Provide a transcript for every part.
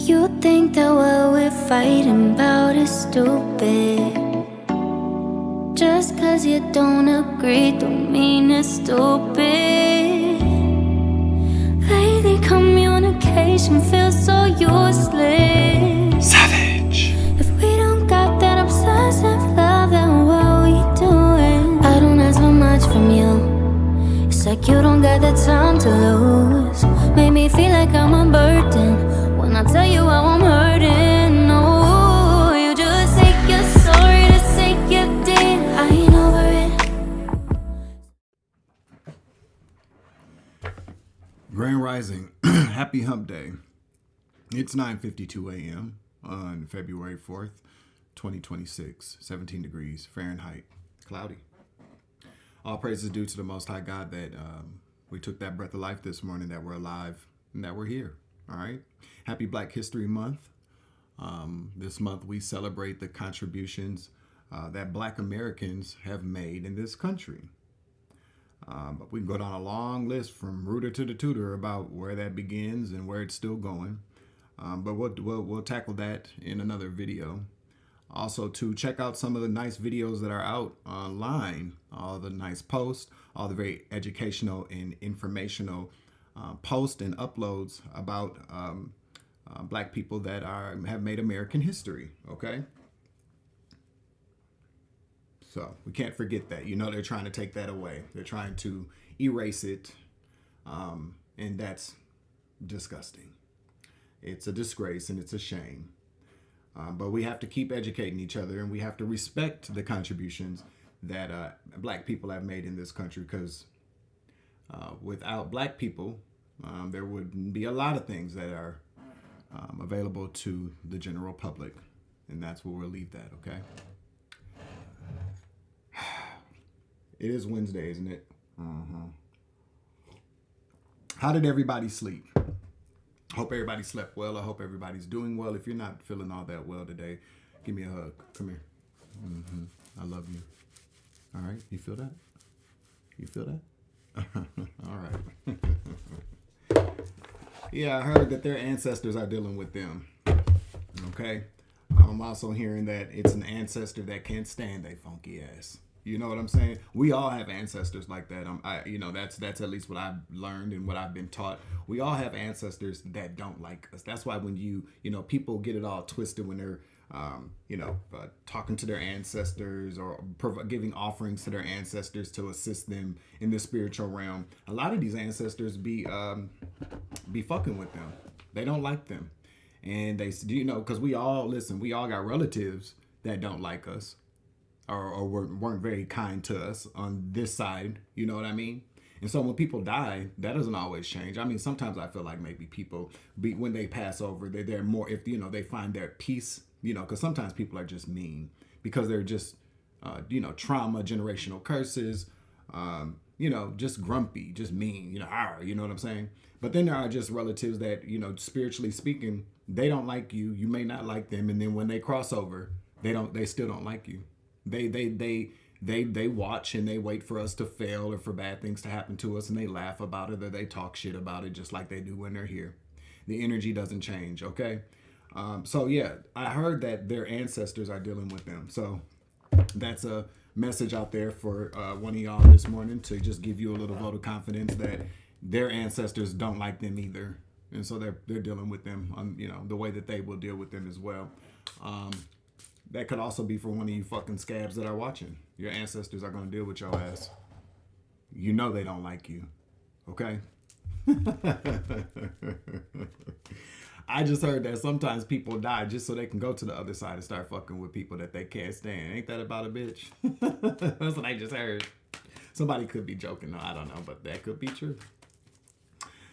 You think that what we're fighting about is stupid. Just cause you don't agree don't mean it's stupid. Lately communication feels so useless. Savage. If we don't got that obsessive love, then what we doing? I don't ask for much from you. It's like you don't got the time to lose. Make me feel like I'm a burden when I tell you how I'm hurting. No, you just say you're sorry to say you did. I ain't over it. Grand Rising. Happy Hump Day. It's 9:52 a.m. on February 4th, 2026. 17 degrees Fahrenheit. Cloudy. All praise is due to the Most High God that we took that breath of life this morning, that we're alive, and that we're here. All right. Happy Black History Month. This month we celebrate the contributions that Black Americans have made in this country. But we can go down a long list from rooter to the tutor about where that begins and where it's still going. But we'll tackle that in another video. Also, to check out some of the nice videos that are out online, all the nice posts, all the very educational and informational posts and uploads about Black people that have made American history. Okay. So we can't forget that. You know, they're trying to take that away. They're trying to erase it. And that's disgusting. It's a disgrace and it's a shame. But we have to keep educating each other, and we have to respect the contributions that Black people have made in this country, because without Black people, there wouldn't be a lot of things that are available to the general public. And that's where we'll leave that, okay? It is Wednesday, isn't it? How did everybody sleep? Hope everybody slept well. I hope everybody's doing well. If you're not feeling all that well today, give me a hug. Come here. I love you. All right. You feel that? You feel that? All right. Yeah, I heard that their ancestors are dealing with them. Okay. I'm also hearing that it's an ancestor that can't stand a funky ass. You know what I'm saying? We all have ancestors like that. That's at least what I've learned and what I've been taught. We all have ancestors that don't like us. That's why when people get it all twisted when they're, talking to their ancestors or giving offerings to their ancestors to assist them in the spiritual realm. A lot of these ancestors be fucking with them. They don't like them. And they, because we all got relatives that don't like us. Or weren't very kind to us on this side, you know what I mean? And so when people die, that doesn't always change. I mean, sometimes I feel like maybe people, when they pass over, they're more, if, they find their peace, because sometimes people are just mean because they're just, trauma, generational curses, just grumpy, just mean, you know what I'm saying? But then there are just relatives that, spiritually speaking, they don't like you. You may not like them. And then when they cross over, they still don't like you. They watch and they wait for us to fail or for bad things to happen to us, and they laugh about it or they talk shit about it just like they do when they're here. The energy doesn't change, okay? So yeah, I heard that their ancestors are dealing with them. So that's a message out there for one of y'all this morning to just give you a little vote of confidence that their ancestors don't like them either. And so they're dealing with them on, the way that they will deal with them as well. That could also be for one of you fucking scabs that are watching. Your ancestors are going to deal with your ass. You know they don't like you. Okay? I just heard that sometimes people die just so they can go to the other side and start fucking with people that they can't stand. Ain't that about a bitch? That's what I just heard. Somebody could be joking. No, I don't know, but that could be true.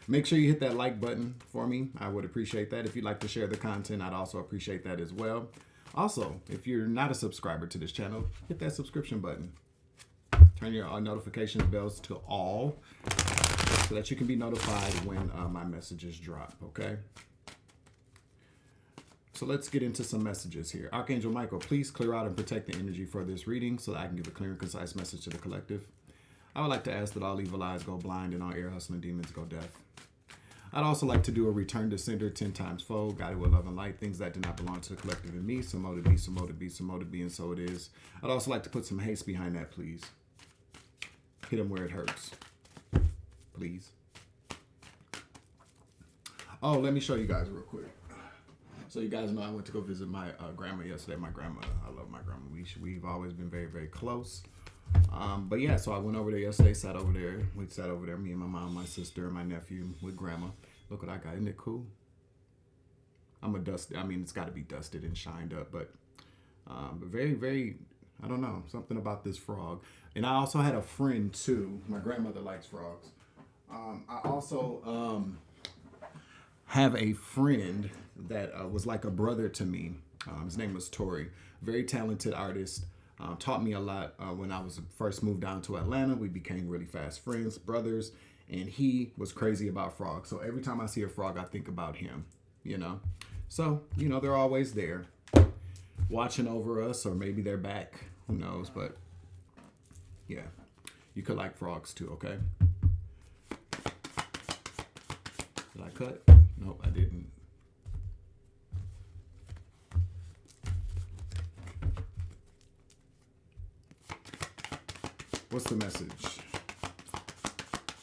Make sure you hit that like button for me. I would appreciate that. If you'd like to share the content, I'd also appreciate that as well. Also, if you're not a subscriber to this channel, hit that subscription button. Turn your notification bells to all so that you can be notified when my messages drop, okay? So let's get into some messages here. Archangel Michael, please clear out and protect the energy for this reading so that I can give a clear and concise message to the collective. I would like to ask that all evil eyes go blind and all ear hustling demons go deaf. I'd also like to do a return to sender 10 times fold, guided with love and light, things that do not belong to the collective in me. So mo to be, so mo to be, so mo to be, and so it is. I'd also like to put some haste behind that, please. Hit them where it hurts. Please. Oh, let me show you guys real quick. So you guys know I went to go visit my grandma yesterday. My grandma, I love my grandma. We've always been very, very close. But yeah, so I went over there yesterday, sat over there. We sat over there, me and my mom, my sister, and my nephew with grandma. Look what I got. Isn't it cool? It's got to be dusted and shined up, but very, very, I don't know, something about this frog. And I also had a friend too. My grandmother likes frogs. I also have a friend that was like a brother to me. His name was Tori. Very talented artist. Taught me a lot when I was first moved down to Atlanta. We became really fast friends, brothers, and he was crazy about frogs. So every time I see a frog, I think about him, you know. So, you know, they're always there watching over us, or maybe they're back, who knows, but yeah, you could like frogs too, okay? Did I cut? Nope, I didn't. What's the message?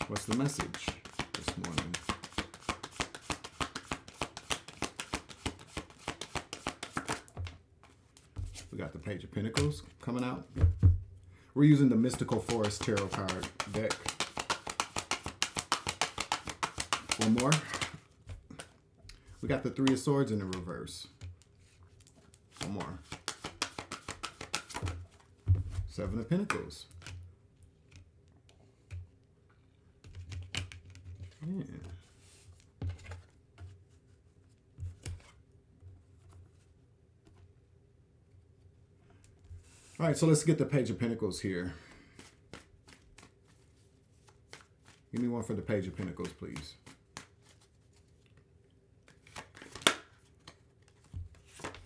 What's the message this morning? We got the Page of Pentacles coming out. We're using the Mystical Forest Tarot card deck. One more. We got the Three of Swords in the reverse. One more. Seven of Pentacles. Yeah. All right, so let's get the Page of Pentacles here. Give me one for the Page of Pentacles, please.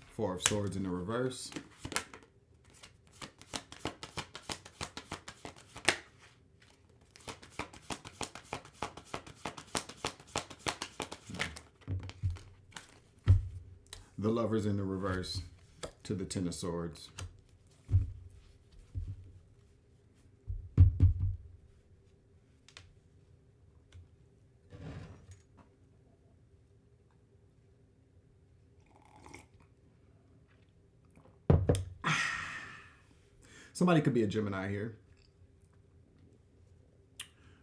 Four of Swords in the reverse. The Lovers in the reverse to the Ten of Swords. Somebody could be a Gemini here.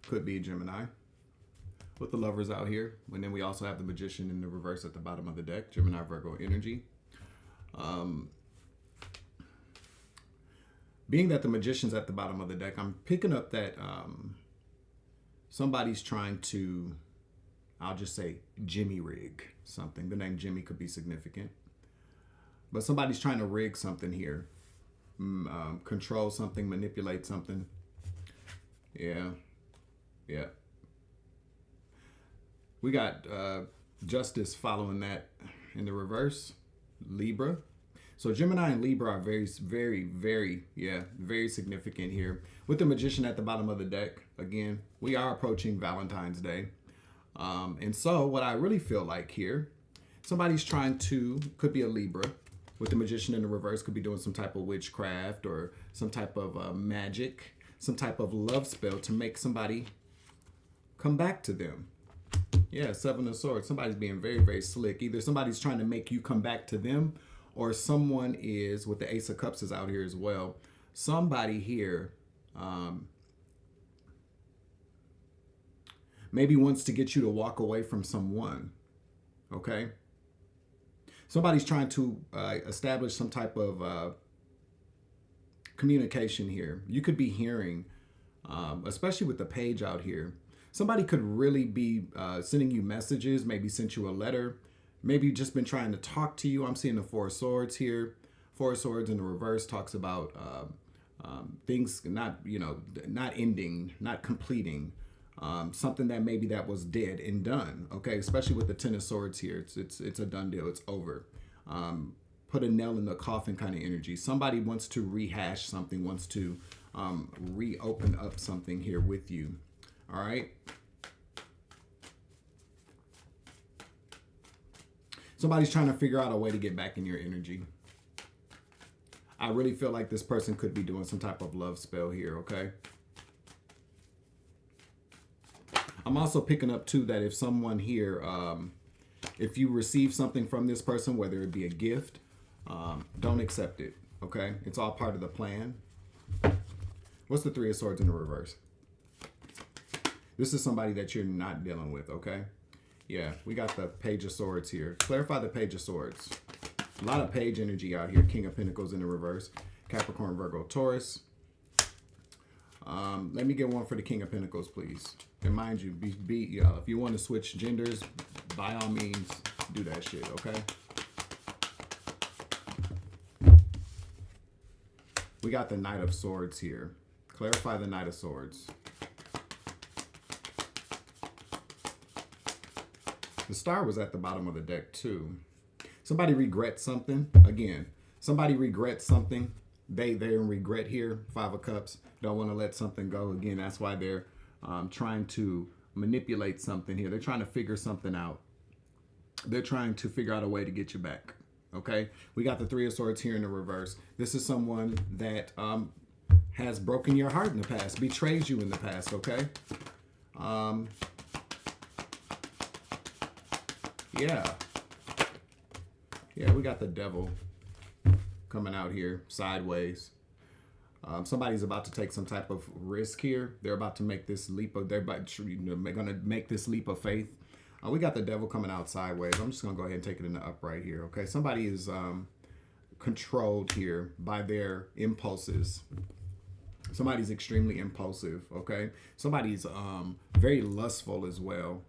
Could be a Gemini. With the Lovers out here. And then we also have the Magician in the reverse at the bottom of the deck. Gemini, Virgo energy. Being that the Magician's at the bottom of the deck, I'm picking up that somebody's trying to, I'll just say, Jimmy rig something. The name Jimmy could be significant. But somebody's trying to rig something here. Control something, manipulate something. Yeah. Yeah. We got Justice following that in the reverse. Libra. So Gemini and Libra are very, very, very, very significant here. With the Magician at the bottom of the deck, again, we are approaching Valentine's Day. And so what I really feel like here, somebody's trying to, could be a Libra, with the Magician in the reverse, could be doing some type of witchcraft or some type of magic, some type of love spell to make somebody come back to them. Yeah, Seven of Swords. Somebody's being very, very slick. Either somebody's trying to make you come back to them, or someone is, with the Ace of Cups is out here as well. Somebody here maybe wants to get you to walk away from someone. Okay? Somebody's trying to establish some type of communication here. You could be hearing, especially with the Page out here, somebody could really be sending you messages, maybe sent you a letter, maybe just been trying to talk to you. I'm seeing the Four of Swords here. Four of Swords in the reverse talks about things not ending, not completing. Something that maybe that was dead and done, okay? Especially with the Ten of Swords here, it's a done deal. It's over. Put a nail in the coffin kind of energy. Somebody wants to rehash something, wants to reopen up something here with you. All right. Somebody's trying to figure out a way to get back in your energy. I really feel like this person could be doing some type of love spell here, okay? I'm also picking up, too, that if someone here, if you receive something from this person, whether it be a gift, don't accept it, okay? It's all part of the plan. What's the Three of Swords in the reverse? This is somebody that you're not dealing with, okay? Yeah, we got the Page of Swords here. Clarify the Page of Swords. A lot of page energy out here. King of Pentacles in the reverse. Capricorn, Virgo, Taurus. Let me get one for the King of Pentacles, please. And mind you, if you want to switch genders, by all means, do that shit, okay? We got the Knight of Swords here. Clarify the Knight of Swords. The Star was at the bottom of the deck, too. Somebody regrets something. Again, somebody regrets something. They're in regret here. Five of Cups. Don't want to let something go. Again, that's why they're trying to manipulate something here. They're trying to figure something out. They're trying to figure out a way to get you back. Okay? We got the Three of Swords here in the reverse. This is someone that has broken your heart in the past. Betrays you in the past. Okay? Yeah. Yeah, we got the Devil coming out here sideways. Somebody's about to take some type of risk here. They're about to make this leap of, they're going to make this leap of faith. We got the Devil coming out sideways. I'm just going to go ahead and take it in the upright here. Okay, somebody is controlled here by their impulses. Somebody's extremely impulsive. Okay, somebody's very lustful as well.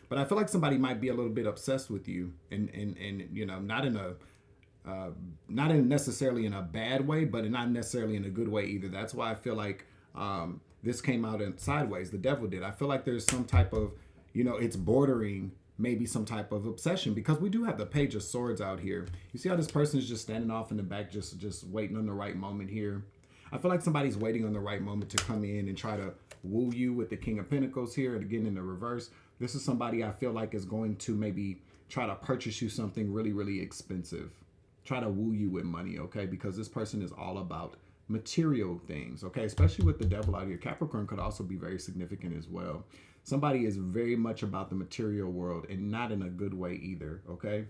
But I feel like somebody might be a little bit obsessed with you, and you know, not in necessarily in a bad way, but not necessarily in a good way either. That's why I feel like this came out in sideways. The Devil did. I feel like there's some type of, you know, it's bordering maybe some type of obsession, because we do have the Page of Swords out here. You see how this person is just standing off in the back, just waiting on the right moment here. I feel like somebody's waiting on the right moment to come in and try to woo you with the King of Pentacles here, and again in the reverse. This is somebody I feel like is going to maybe try to purchase you something really, really expensive. Try to woo you with money, okay? Because this person is all about material things, okay? Especially with the Devil out here. Capricorn could also be very significant as well. Somebody is very much about the material world, and not in a good way either, okay?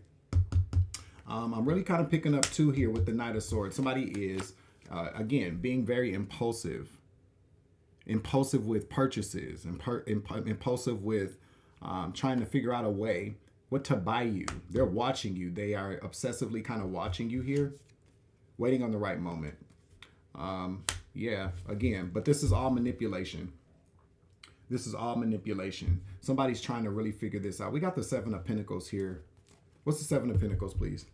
I'm really kind of picking up too here with the Knight of Swords. Somebody is, again, being very impulsive. Impulsive with purchases, and impulsive with trying to figure out a way what to buy you. They're watching you. They are obsessively kind of watching you here, waiting on the right moment. Yeah, again, but this is all manipulation. This is all manipulation. Somebody's trying to really figure this out. We got the Seven of Pentacles here. What's the Seven of Pentacles, please?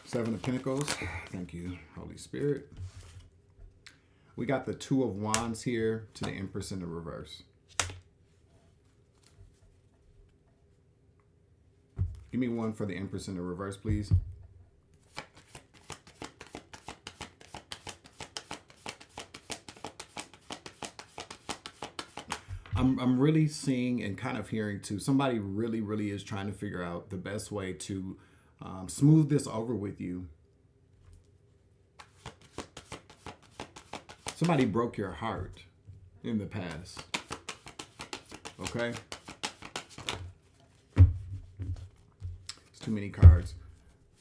Seven of Pentacles. Thank you, Holy Spirit. We got the Two of Wands here to the Empress in the reverse. Give me one for the Empress in the reverse, please. I'm really seeing and kind of hearing too, somebody really, really is trying to figure out the best way to smooth this over with you. Somebody broke your heart in the past. Okay? It's too many cards.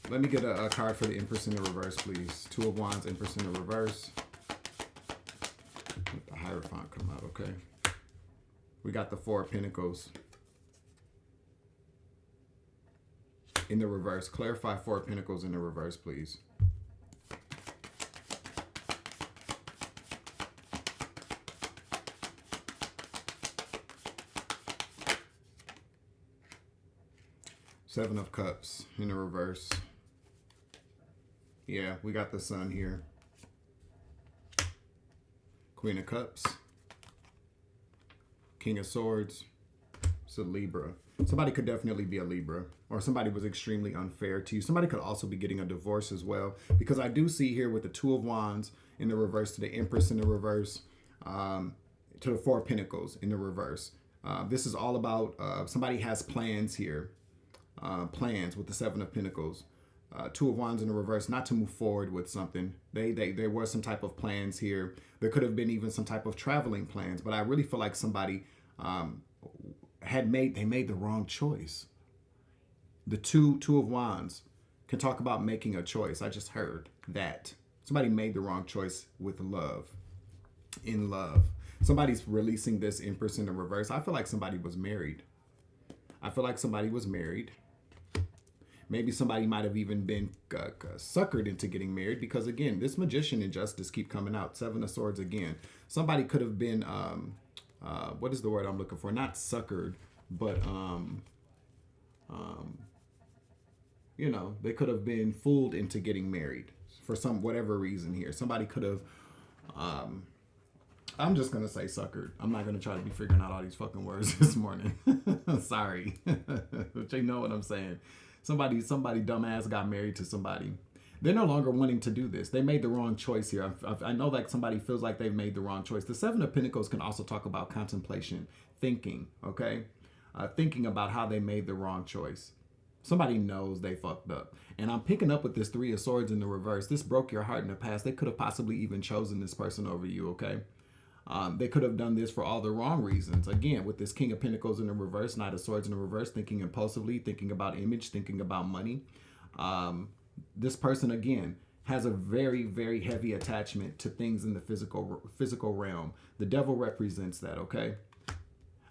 Let me get a card for the Empress in the reverse, please. Two of Wands, Empress in the reverse. Let the Hierophant come out, okay? We got the Four of Pentacles in the reverse. Clarify Four of Pentacles in the reverse, please. Seven of Cups in the reverse. Yeah, we got the Sun here. Queen of Cups. King of Swords. It's a Libra. Somebody could definitely be a Libra, or somebody was extremely unfair to you. Somebody could also be getting a divorce as well, because I do see here with the Two of Wands in the reverse, to the Empress in the reverse, to the Four of Pentacles in the reverse. This is all about somebody has plans here, plans with the Seven of Pentacles. Two of Wands in the reverse, not to move forward with something. There were some type of plans here. There could have been even some type of traveling plans, but I really feel like somebody made the wrong choice. The two of Wands can talk about making a choice. I just heard that somebody made the wrong choice with love. In love, somebody's releasing this Empress in the reverse. I feel like somebody was married. Maybe somebody might have even been suckered into getting married, because again, this Magician and Justice keep coming out. Seven of Swords again. Somebody could have been what is the word I'm looking for? Not suckered, but you know, they could have been fooled into getting married for some whatever reason here. Somebody could have I'm just gonna say suckered. I'm not gonna try to be figuring out all these fucking words this morning. Sorry. But you know what I'm saying. Somebody dumbass got married to somebody. They're no longer wanting to do this. They made the wrong choice here. I know like somebody feels like they've made the wrong choice. The Seven of Pentacles can also talk about contemplation, thinking, okay? Thinking about how they made the wrong choice. Somebody knows they fucked up. And I'm picking up with this Three of Swords in the reverse. This broke your heart in the past. They could have possibly even chosen this person over you, okay? They could have done this for all the wrong reasons. Again, with this King of Pentacles in the reverse, Knight of Swords in the reverse, thinking impulsively, thinking about image, thinking about money. This person, again, has a very, very heavy attachment to things in the physical realm. The devil represents that, okay?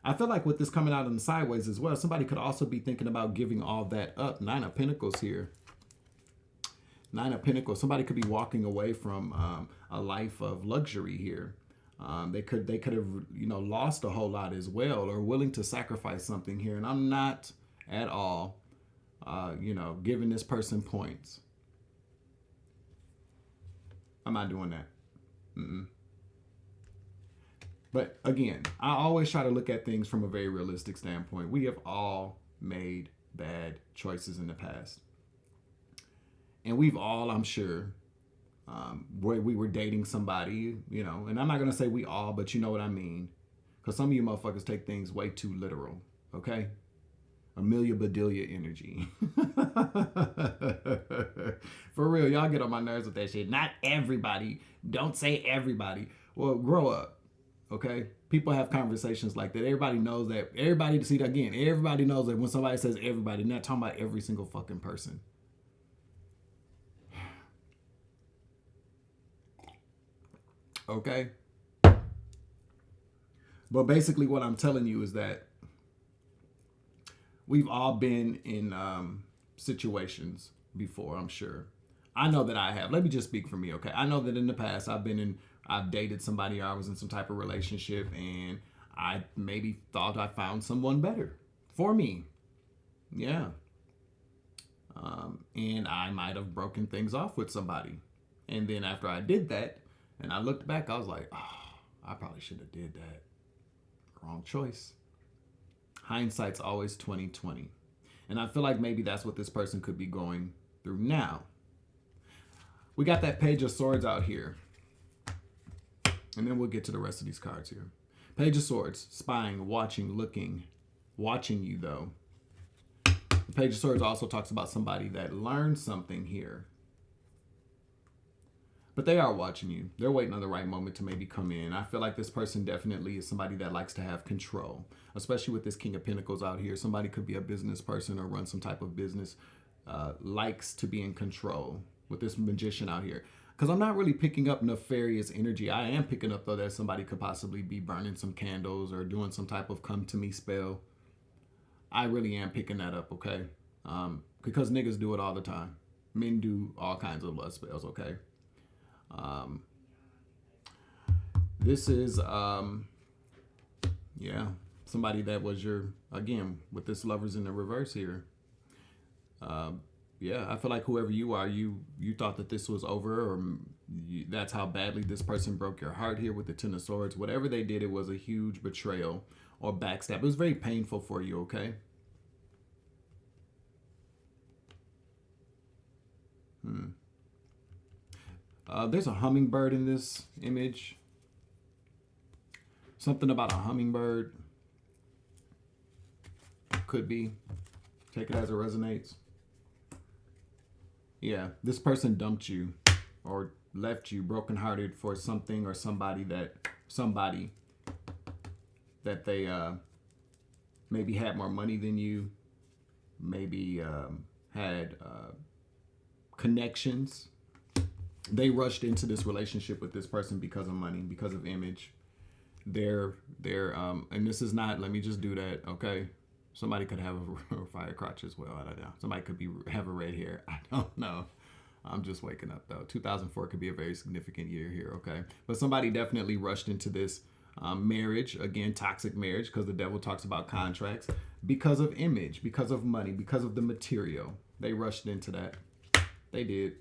I feel like with this coming out in the sideways as well, somebody could also be thinking about giving all that up. Nine of Pentacles here. Nine of Pentacles. Somebody could be walking away from a life of luxury here. They could have, you know, lost a whole lot as well, or willing to sacrifice something here. And I'm not at all, you know, giving this person points. I'm not doing that. But again, I always try to look at things from a very realistic standpoint. We have all made bad choices in the past. And we've all, I'm sure, where we were dating somebody, you know, and I'm not going to say we all, but you know what I mean. Because some of you motherfuckers take things way too literal, okay? Amelia Bedelia energy. For real, y'all get on my nerves with that shit. Not everybody. Don't say everybody. Well, grow up, okay? People have conversations like that. Everybody knows that. Everybody knows that when somebody says everybody, they're not talking about every single fucking person. Okay? But basically what I'm telling you is that we've all been in situations before, I'm sure. I know that I have. Let me just speak for me, okay? I know that in the past I've dated somebody, or I was in some type of relationship, and I maybe thought I found someone better for me. Yeah. And I might have broken things off with somebody. And then after I did that, and I looked back, I was like, oh, I probably should have did that. Wrong choice. Hindsight's always 20/20. And I feel like maybe that's what this person could be going through now. We got that Page of Swords out here. And then we'll get to the rest of these cards here. Page of Swords, spying, watching, looking, watching you though. The Page of Swords also talks about somebody that learned something here. But they are watching you. They're waiting on the right moment to maybe come in. I feel like this person definitely is somebody that likes to have control, especially with this King of Pentacles out here. Somebody could be a business person or run some type of business, likes to be in control with this Magician out here. Because I'm not really picking up nefarious energy. I am picking up, though, that somebody could possibly be burning some candles or doing some type of come to me spell. I really am picking that up, okay? Because niggas do it all the time. Men do all kinds of lust spells, okay? This is, yeah, somebody that was your, again, with this Lovers in the reverse here. Yeah, I feel like whoever you are, you thought that this was over, or that's how badly this person broke your heart here with the Ten of Swords. Whatever they did, it was a huge betrayal or backstab. It was very painful for you, okay? There's a hummingbird in this image. Something about a hummingbird. Could be. Take it as it resonates. Yeah, this person dumped you or left you brokenhearted for something or somebody that they maybe had more money than you, maybe had connections. They rushed into this relationship with this person because of money, because of image. They're and this is not, let me just do that, okay? Somebody could have a fire crotch as well. I don't know. Somebody could have a red hair. I don't know. I'm just waking up though. 2004 could be a very significant year here, okay? But somebody definitely rushed into this marriage, again, toxic marriage, because the devil talks about contracts, because of image, because of money, because of the material. They rushed into that. They did.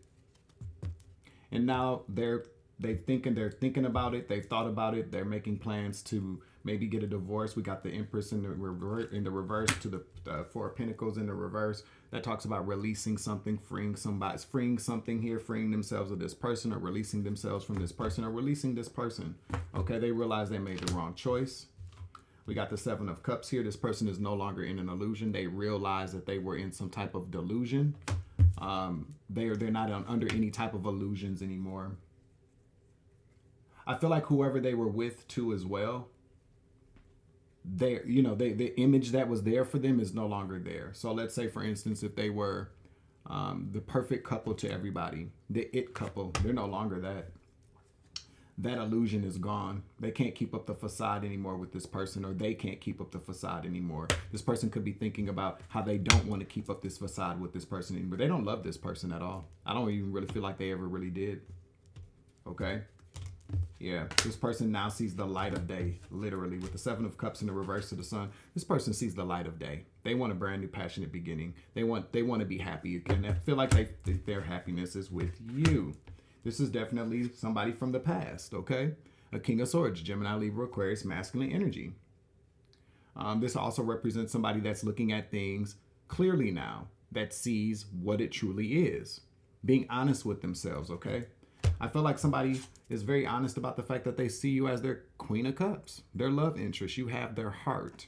And now they're thinking about it. They've thought about it. They're making plans to maybe get a divorce. We got the Empress in the reverse to the Four of Pentacles in the reverse. That talks about releasing something, freeing somebody, freeing something here, freeing themselves of this person, or releasing themselves from this person, or releasing this person. Okay, they realize they made the wrong choice. We got the Seven of Cups here. This person is no longer in an illusion. They realize that they were in some type of delusion. They're not under any type of illusions anymore. I feel like whoever they were with too as well, the image that was there for them is no longer there. So let's say, for instance, if they were the perfect couple to everybody, the it couple, they're no longer that. That illusion is gone. They can't keep up the facade anymore with this person, or they can't keep up the facade anymore. This person could be thinking about how they don't want to keep up this facade with this person anymore. They don't love this person at all. I don't even really feel like they ever really did. Okay? Yeah, this person now sees the light of day, literally. With the Seven of Cups in the reverse to the Sun, this person sees the light of day. They want a brand new, passionate beginning. They want to be happy again. I feel like their happiness is with you. This is definitely somebody from the past, okay? A King of Swords, Gemini, Libra, Aquarius, masculine energy. This also represents somebody that's looking at things clearly now, that sees what it truly is. Being honest with themselves, okay? I feel like somebody is very honest about the fact that they see you as their Queen of Cups, their love interest. You have their heart.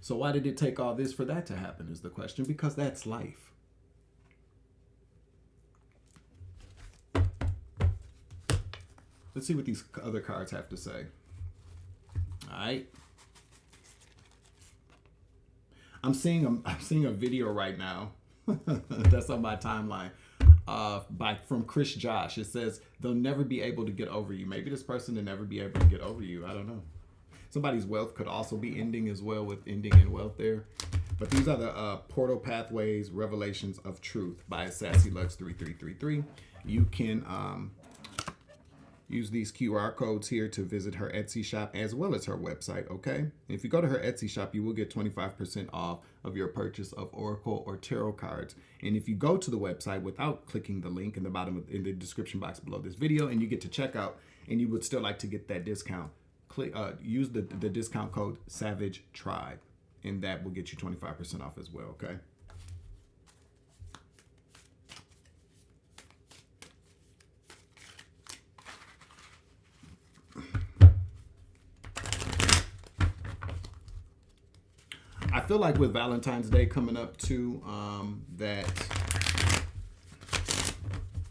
So why did it take all this for that to happen is the question, because that's life. Let's see what these other cards have to say. All right. I'm seeing a video right now that's on my timeline from Chris Josh. It says they'll never be able to get over you. Maybe this person will never be able to get over you. I don't know. Somebody's wealth could also be ending as well, with ending in wealth there. But these are the Portal Pathways Revelations of Truth by Sassy Lux 3333. You can use these QR codes here to visit her Etsy shop as well as her website, okay? And if you go to her Etsy shop, you will get 25% off of your purchase of Oracle or Tarot cards. And if you go to the website without clicking the link in the description box below this video, and you get to checkout, and you would still like to get that discount, use the discount code Savage Tribe, and that will get you 25% off as well, okay? I feel like with Valentine's Day coming up too, that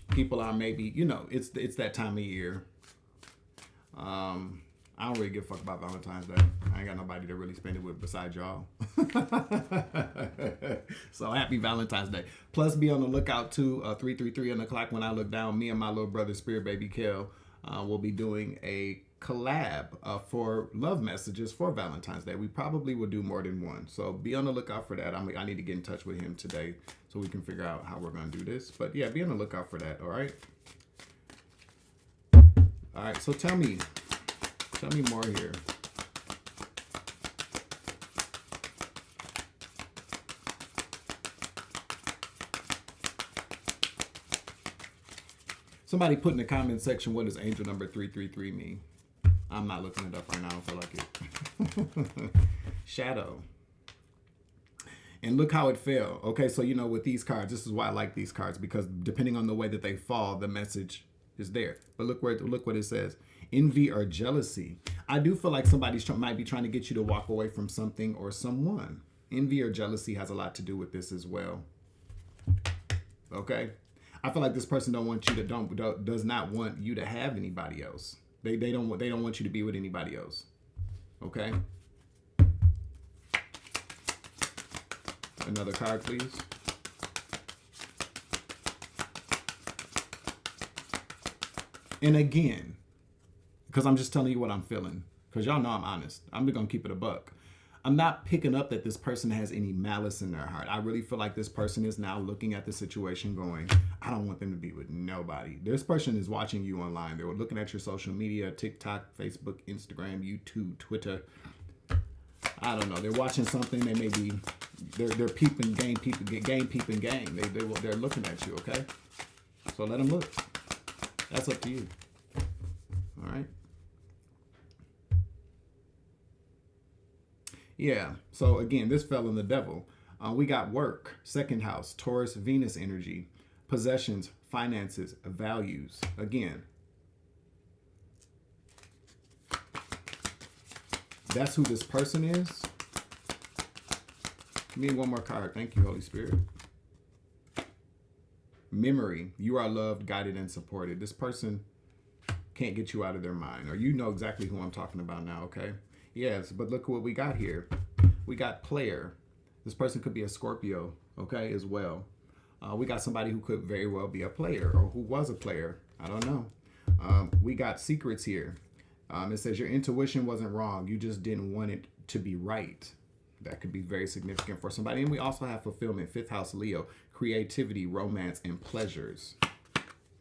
people are maybe, it's that time of year. I don't really give a fuck about Valentine's Day. I ain't got nobody to really spend it with besides y'all. So happy Valentine's Day. Plus, be on the lookout too, 333 on the clock when I look down. Me and my little brother, Spirit Baby Kel, will be doing a collab for love messages for Valentine's Day. We probably will do more than one, so be on the lookout for that. I need to get in touch with him today so we can figure out how we're going to do this. But yeah, be on the lookout for that. All right. So tell me more here. Somebody put in the comment section, what does angel number 333 mean? I'm not looking it up right now. I don't feel like it. Shadow. And look how it fell. Okay, so with these cards, this is why I like these cards, because depending on the way that they fall, the message is there. But look what it says. Envy or jealousy. I do feel like somebody's might be trying to get you to walk away from something or someone. Envy or jealousy has a lot to do with this as well. Okay? I feel like this person does not want you to have anybody else. They don't want you to be with anybody else. Okay? Another card, please. And again, because I'm just telling you what I'm feeling, because y'all know I'm honest. I'm going to keep it a buck. I'm not picking up that this person has any malice in their heart. I really feel like this person is now looking at the situation going, I don't want them to be with nobody. This person is watching you online. They're looking at your social media, TikTok, Facebook, Instagram, YouTube, Twitter. I don't know. They're watching something. They may be, they're peeping game. They're looking at you, okay? So let them look. That's up to you. All right? Yeah. So again, this fell in the devil. We got work, second house, Taurus, Venus energy, possessions, finances, values. Again, that's who this person is. Give me one more card. Thank you, Holy Spirit. Memory. You are loved, guided, and supported. This person can't get you out of their mind. Or you know exactly who I'm talking about now, okay? Yes, but look what we got here. We got player. This person could be a Scorpio, okay, as well. We got somebody who could very well be a player or who was a player. I don't know. We got secrets here. It says your intuition wasn't wrong. You just didn't want it to be right. That could be very significant for somebody. And we also have fulfillment, fifth house Leo, creativity, romance, and pleasures.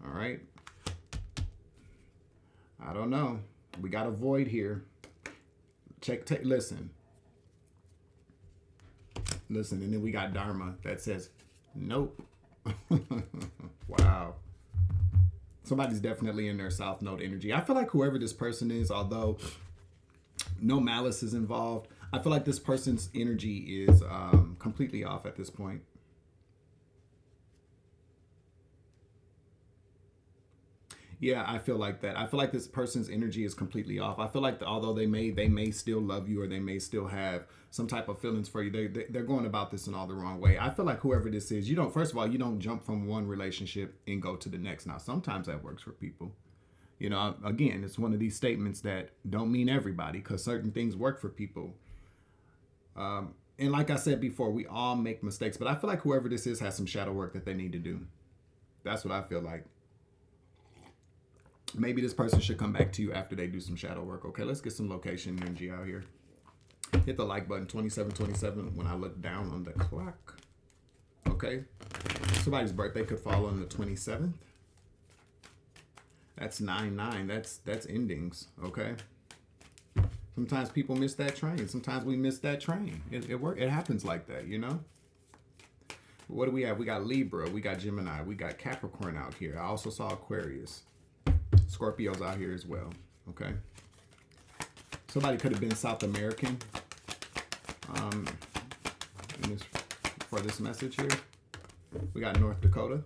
All right. I don't know. We got a void here. Listen, and then we got Dharma that says, nope. Wow. Somebody's definitely in their South Node energy. I feel like whoever this person is, although no malice is involved, I feel like this person's energy is completely off at this point. Yeah, I feel like that. I feel like this person's energy is completely off. I feel like although they may still love you or they may still have some type of feelings for you, they're going about this in all the wrong way. I feel like whoever this is, first of all, you don't jump from one relationship and go to the next. Now, sometimes that works for people. Again, it's one of these statements that don't mean everybody, because certain things work for people. And like I said before, we all make mistakes, but I feel like whoever this is has some shadow work that they need to do. That's what I feel like. Maybe this person should come back to you after they do some shadow work. Okay, let's get some location energy out here. Hit the like button, 2727 when I look down on the clock. Okay, somebody's birthday could fall on the 27th. That's 9/9. That's endings. Okay. Sometimes people miss that train. Sometimes we miss that train. It happens like that, What do we have? We got Libra. We got Gemini. We got Capricorn out here. I also saw Aquarius. Scorpio's out here as well. Okay. Somebody could have been South American for this message here. We got North Dakota.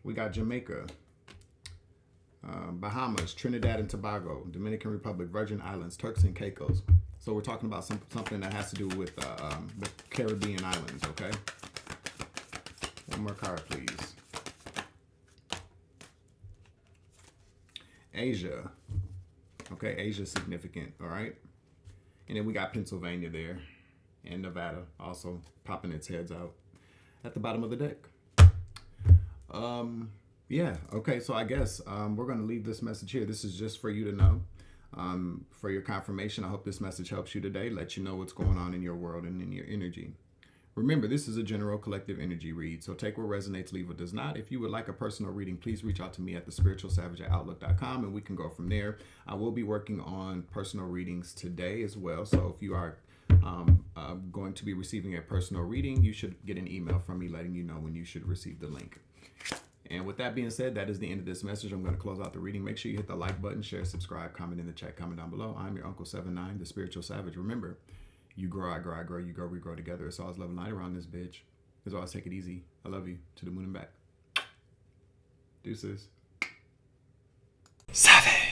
We got Jamaica. Bahamas, Trinidad and Tobago, Dominican Republic, Virgin Islands, Turks and Caicos. So we're talking about something that has to do with the Caribbean islands, okay? One more card, please. Asia. Okay, Asia's significant, all right? And then we got Pennsylvania there and Nevada also popping its heads out at the bottom of the deck. Yeah, okay, so I guess we're going to leave this message here. This is just for you to know, for your confirmation. I hope this message helps you today, let you know what's going on in your world and in your energy. Remember, this is a general collective energy read, so take what resonates, leave what does not. If you would like a personal reading, please reach out to me at thespiritualsavage@outlook.com, and we can go from there. I will be working on personal readings today as well, so if you are going to be receiving a personal reading, you should get an email from me letting you know when you should receive the link. And with that being said, that is the end of this message. I'm going to close out the reading. Make sure you hit the like button, share, subscribe, comment in the chat, comment down below. I'm your Uncle 79, the Spiritual Savage. Remember, you grow, I grow, I grow, you grow, we grow together. It's always love and light around this bitch. As always, take it easy. I love you. To the moon and back. Deuces. Savage.